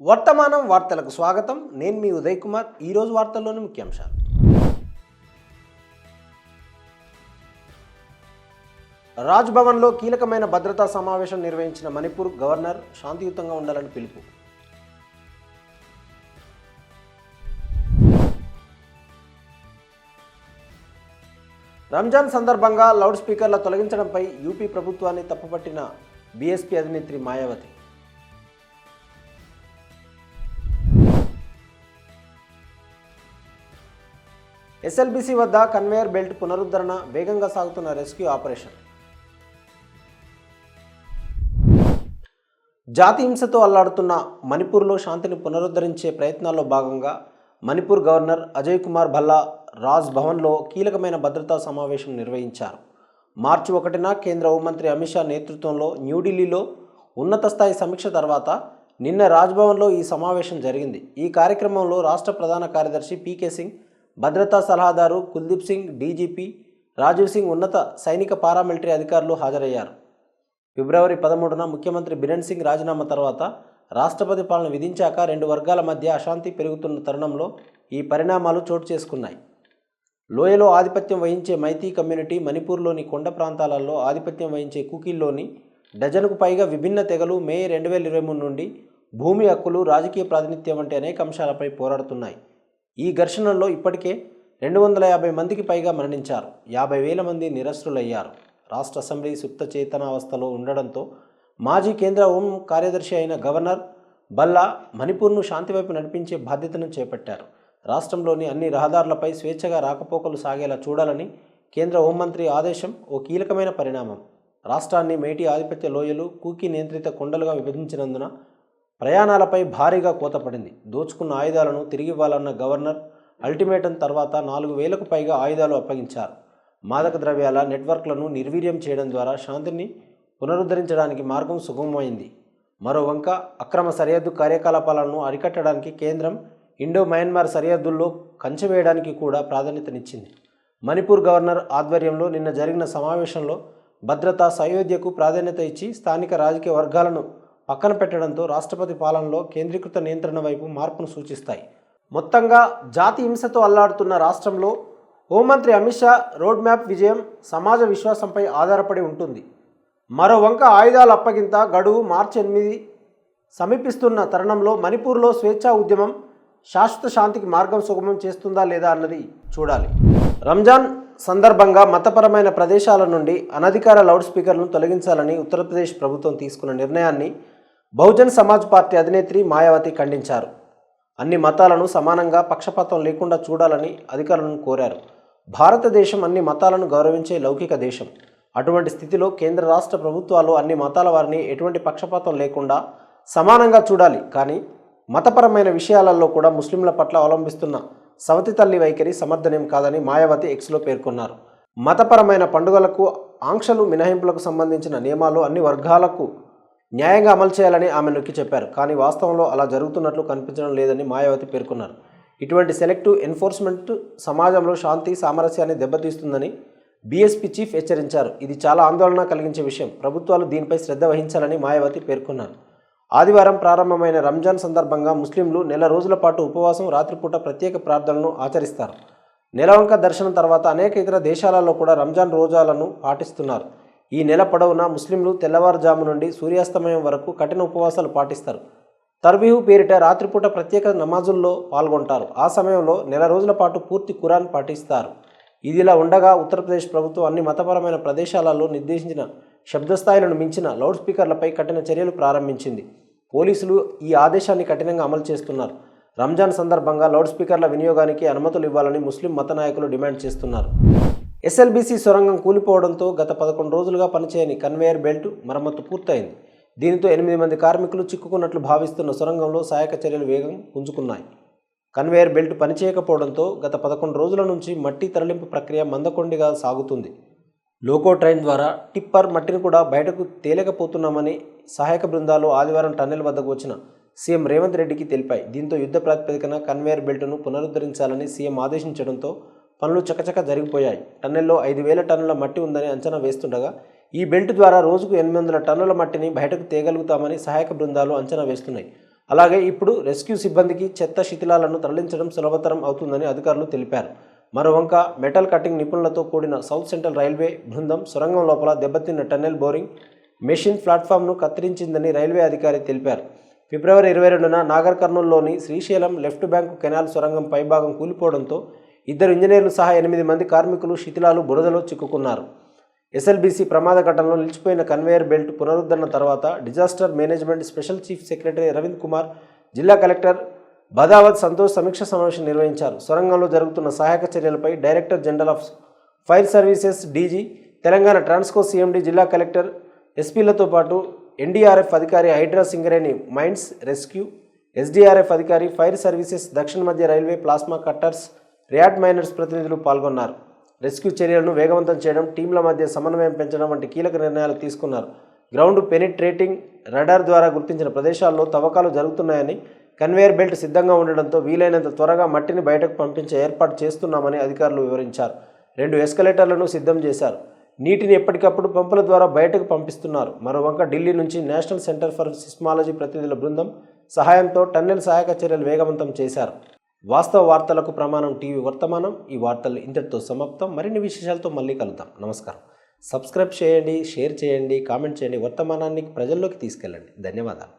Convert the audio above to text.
వర్తమానం వార్తలకు స్వాగతం. నేను మీ ఉదయ్ కుమార్. ఈరోజు వార్తల్లోని ముఖ్యాంశాలు. రాజ్భవన్లో కీలకమైన భద్రతా సమావేశం నిర్వహించిన మణిపూర్ గవర్నర్ శాంతియుతంగా ఉండాలని పిలుపు. రంజాన్ సందర్భంగా లౌడ్ స్పీకర్ల తొలగించడంపై యూపీ ప్రభుత్వాన్ని తప్పుపట్టిన బీఎస్పీ అధినేత్రి మాయావతి. ఎస్ఎల్బీసీ వద్ద కన్వేయర్ బెల్ట్ పునరుద్ధరణ, వేగంగా సాగుతున్న రెస్క్యూ ఆపరేషన్. జాతి హింసతో అల్లాడుతున్న మణిపూర్లో శాంతిని పునరుద్ధరించే ప్రయత్నాల్లో భాగంగా మణిపూర్ గవర్నర్ అజయ్ కుమార్ భల్లా రాజ్ భవన్లో కీలకమైన భద్రతా సమావేశం నిర్వహించారు. మార్చి 1న కేంద్ర హోంమంత్రి అమిత్ షా నేతృత్వంలో న్యూఢిల్లీలో ఉన్నత స్థాయి సమీక్ష తర్వాత నిన్న రాజ్భవన్లో ఈ సమావేశం జరిగింది. ఈ కార్యక్రమంలో రాష్ట్ర ప్రధాన కార్యదర్శి పీకే సింగ్, భద్రతా సలహాదారు కుల్దీప్ సింగ్, డీజీపీ రాజీవ్ సింగ్, ఉన్నత సైనిక పారామిలిటరీ అధికారులు హాజరయ్యారు. ఫిబ్రవరి 13న ముఖ్యమంత్రి బిరెన్ సింగ్ రాజీనామా తర్వాత రాష్ట్రపతి పాలన విధించాక రెండు వర్గాల మధ్య అశాంతి పెరుగుతున్న తరుణంలో ఈ పరిణామాలు చోటు చేసుకున్నాయి. లోయలో ఆధిపత్యం వహించే మైతీ కమ్యూనిటీ, మణిపూర్లోని కొండ ప్రాంతాలలో ఆధిపత్యం వహించే కుకీల్లోని డజన్కు పైగా విభిన్న తెగలు మే 2023 నుండి భూమి హక్కులు, రాజకీయ ప్రాతినిధ్యం వంటి అనేక అంశాలపై పోరాడుతున్నాయి. ఈ ఘర్షణల్లో ఇప్పటికే 250 మందికి పైగా మరణించారు. 50,000 మంది నిరస్త్రులయ్యారు. రాష్ట్ర అసెంబ్లీ సుప్త చేతనావస్థలో ఉండడంతో మాజీ కేంద్ర హోం కార్యదర్శి అయిన గవర్నర్ భల్లా మణిపూర్ను శాంతి వైపు నడిపించే బాధ్యతను చేపట్టారు. రాష్ట్రంలోని అన్ని రహదారులపై స్వేచ్ఛగా రాకపోకలు సాగేలా చూడాలని కేంద్ర హోంమంత్రి ఆదేశం ఓ కీలకమైన పరిణామం. రాష్ట్రాన్ని మేటి ఆధిపత్య లోయలు, కూకీ నియంత్రిత కొండలుగా విభజించినందున ప్రయాణాలపై భారీగా కోతపడింది. దోచుకున్న ఆయుధాలను తిరిగివ్వాలన్న గవర్నర్ అల్టిమేటం తర్వాత 4,000కు పైగా ఆయుధాలు అప్పగించారు. మాదక ద్రవ్యాల నెట్వర్క్లను నిర్వీర్యం చేయడం ద్వారా శాంతిని పునరుద్ధరించడానికి మార్గం సుగమమైంది. మరోవంక అక్రమ సరిహద్దు కార్యకలాపాలను అరికట్టడానికి కేంద్రం ఇండో మయన్మార్ సరిహద్దుల్లో కంచె వేయడానికి కూడా ప్రాధాన్యతనిచ్చింది. మణిపూర్ గవర్నర్ ఆధ్వర్యంలో నిన్న జరిగిన సమావేశంలో భద్రతా సయోధ్యకు ప్రాధాన్యత ఇచ్చి స్థానిక రాజకీయ వర్గాలను పక్కన పెట్టడంతో రాష్ట్రపతి పాలనలో కేంద్రీకృత నియంత్రణ వైపు మార్పును సూచిస్తాయి. మొత్తంగా జాతి హింసతో అల్లాడుతున్న రాష్ట్రంలో హోంమంత్రి అమిత్ షా రోడ్ మ్యాప్ విజయం సమాజ విశ్వాసంపై ఆధారపడి ఉంటుంది. మరోవంక ఆయుధాల అప్పగింత గడువు మార్చి 8 సమీపిస్తున్న తరుణంలో మణిపూర్లో స్వేచ్ఛా ఉద్యమం శాశ్వత శాంతికి మార్గం సుగమం చేస్తుందా లేదా అన్నది చూడాలి. రంజాన్ సందర్భంగా మతపరమైన ప్రదేశాల నుండి అనధికార లౌడ్ స్పీకర్లను తొలగించాలని ఉత్తరప్రదేశ్ ప్రభుత్వం తీసుకున్న నిర్ణయాన్ని బహుజన్ సమాజ్ పార్టీ అధినేత్రి మాయావతి ఖండించారు. అన్ని మతాలను సమానంగా పక్షపాతం లేకుండా చూడాలని అధికారులను కోరారు. భారతదేశం అన్ని మతాలను గౌరవించే లౌకిక దేశం. అటువంటి స్థితిలో కేంద్ర రాష్ట్ర ప్రభుత్వాలు అన్ని మతాల వారిని ఎటువంటి పక్షపాతం లేకుండా సమానంగా చూడాలి. కానీ మతపరమైన విషయాలలో కూడా ముస్లింల పట్ల అవలంబిస్తున్న సవతి తల్లి వైఖరి సమర్థనీయం కాదని మాయావతి ఎక్స్లో పేర్కొన్నారు. మతపరమైన పండుగలకు ఆంక్షలు, మినహాయింపులకు సంబంధించిన నియమాలు అన్ని వర్గాలకు న్యాయంగా అమలు చేయాలని ఆమె నొక్కి చెప్పారు. కానీ వాస్తవంలో అలా జరుగుతున్నట్లు కనిపించడం లేదని మాయావతి పేర్కొన్నారు. ఇటువంటి సెలెక్టివ్ ఎన్ఫోర్స్మెంట్ సమాజంలో శాంతి, సామరస్యాన్ని దెబ్బతీస్తుందని బీఎస్పీ చీఫ్ హెచ్చరించారు. ఇది చాలా ఆందోళన కలిగించే విషయం. ప్రభుత్వాలు దీనిపై శ్రద్ధ వహించాలని మాయావతి పేర్కొన్నారు. ఆదివారం ప్రారంభమైన రంజాన్ సందర్భంగా ముస్లింలు నెల రోజుల పాటు ఉపవాసం, రాత్రిపూట ప్రత్యేక ప్రార్థనలను ఆచరిస్తారు. నెలవంక దర్శనం తర్వాత అనేక ఇతర దేశాలలో కూడా రంజాన్ రోజాలను పాటిస్తున్నారు. ఈ నెల పొడవునా ముస్లింలు తెల్లవారుజాము నుండి సూర్యాస్తమయం వరకు కఠిన ఉపవాసాలు పాటిస్తారు. తర్వీహు పేరిట రాత్రిపూట ప్రత్యేక నమాజుల్లో పాల్గొంటారు. ఆ సమయంలో నెల రోజుల పాటు పూర్తి ఖురాన్ పాటిస్తారు. ఇదిలా ఉండగా ఉత్తరప్రదేశ్ ప్రభుత్వం అన్ని మతపరమైన ప్రదేశాలలో నిర్దేశించిన శబ్దస్థాయిలను మించిన లౌడ్ స్పీకర్లపై కఠిన చర్యలు ప్రారంభించింది. పోలీసులు ఈ ఆదేశాన్ని కఠినంగా అమలు చేస్తున్నారు. రంజాన్ సందర్భంగా లౌడ్ స్పీకర్ల వినియోగానికి అనుమతులు ఇవ్వాలని ముస్లిం మత నాయకులు డిమాండ్ చేస్తున్నారు. ఎస్ఎల్బీసీ సొరంగం కూలిపోవడంతో గత 11 రోజులుగా పనిచేయని కన్వేయర్ బెల్ట్ మరమ్మతు పూర్తయింది. దీనితో 8 మంది కార్మికులు చిక్కుకున్నట్లు భావిస్తున్న సొరంగంలో సహాయక చర్యలు వేగం పుంజుకున్నాయి. కన్వేయర్ బెల్ట్ పనిచేయకపోవడంతో గత 11 రోజుల నుంచి మట్టి తరలింపు ప్రక్రియ మందకొండిగా సాగుతుంది. లోకో ట్రైన్ ద్వారా టిప్పర్ మట్టిని కూడా బయటకు తేలేకపోతున్నామని సహాయక బృందాలు ఆదివారం టన్నెల్ వద్దకు వచ్చిన సీఎం రేవంత్ రెడ్డికి తెలిపాయి. దీంతో యుద్ధ ప్రాతిపదికన కన్వేయర్ బెల్ట్ను పునరుద్ధరించాలని సీఎం ఆదేశించడంతో పనులు చకచక జరిగిపోయాయి. టన్నెల్లో 5,000 టన్నుల మట్టి ఉందని అంచనా వేస్తుండగా ఈ బెల్ట్ ద్వారా రోజుకు 800 టన్నుల మట్టిని బయటకు తేగలుగుతామని సహాయక బృందాలు అంచనా వేస్తున్నాయి. అలాగే ఇప్పుడు రెస్క్యూ సిబ్బందికి చెత్త శిథిలాలను తరలించడం సులభతరం అవుతుందని అధికారులు తెలిపారు. మరోవంక మెటల్ కటింగ్ నిపుణులతో కూడిన సౌత్ సెంట్రల్ రైల్వే బృందం సొరంగం లోపల దెబ్బతిన్న టన్నెల్ బోరింగ్ మెషిన్ ప్లాట్ఫామ్ను కత్తిరించిందని రైల్వే అధికారి తెలిపారు. ఫిబ్రవరి 22న నాగర్ కర్నూలులోని శ్రీశైలం లెఫ్ట్ బ్యాంకు కెనాల్ సొరంగం పైభాగం కూలిపోవడంతో 2 ఇంజనీర్లు సహా 8 మంది కార్మికులు శిథిలాలు బురదలో చిక్కుకున్నారు. ఎస్ఎల్బీసీ ప్రమాద ఘటనలో నిలిచిపోయిన కన్వేయర్ బెల్ట్ పునరుద్ధరణ తర్వాత disaster management special chief secretary Ravindra Kumar, జిల్లా కలెక్టర్ బదావత్ సంతోష్ సమీక్ష సమావేశం నిర్వహించారు. సొరంగంలో జరుగుతున్న సహాయక చర్యలపై director general of fire services DG, Telangana Transco CMD, జిల్లా కలెక్టర్, ఎస్పీలతో పాటు ఎన్డీఆర్ఎఫ్ అధికారి, Hydraa Singareni mines rescue, SDRF అధికారి, ఫైర్ సర్వీసెస్, దక్షిణ మధ్య railway, plasma cutters, rat miners ప్రతినిధులు పాల్గొన్నారు. రెస్క్యూ చర్యలను వేగవంతం చేయడం, టీంల మధ్య సమన్వయం పెంచడం వంటి కీలక నిర్ణయాలు తీసుకున్నారు. గ్రౌండ్ పెనిట్రేటింగ్ రడార్ ద్వారా గుర్తించిన ప్రదేశాల్లో తవ్వకాలు జరుగుతున్నాయని, కన్వేయర్ బెల్ట్ సిద్ధంగా ఉండడంతో వీలైనంత త్వరగా మట్టిని బయటకు పంపించే ఏర్పాటు చేస్తున్నామని అధికారులు వివరించారు. 2 ఎస్కలేటర్లను సిద్ధం చేశారు. నీటిని ఎప్పటికప్పుడు పంపుల ద్వారా బయటకు పంపిస్తున్నారు. మరోవంక ఢిల్లీ నుంచి నేషనల్ సెంటర్ ఫర్ సిస్మాలజీ ప్రతినిధుల బృందం సహాయంతో టన్నెల్ సహాయక చర్యలు వేగవంతం చేశారు. వాస్తవ వార్తలకు ప్రమాణం టీవీ వర్తమానం. ఈ వార్తలు ఇంతటితో సమాప్తం. మరిన్ని విశేషాలతో మళ్ళీ కలుద్దాం. నమస్కారం. సబ్స్క్రైబ్ చేయండి, షేర్ చేయండి, కామెంట్ చేయండి. వర్తమానాన్ని ప్రజల్లోకి తీసుకెళ్ళండి. ధన్యవాదాలు.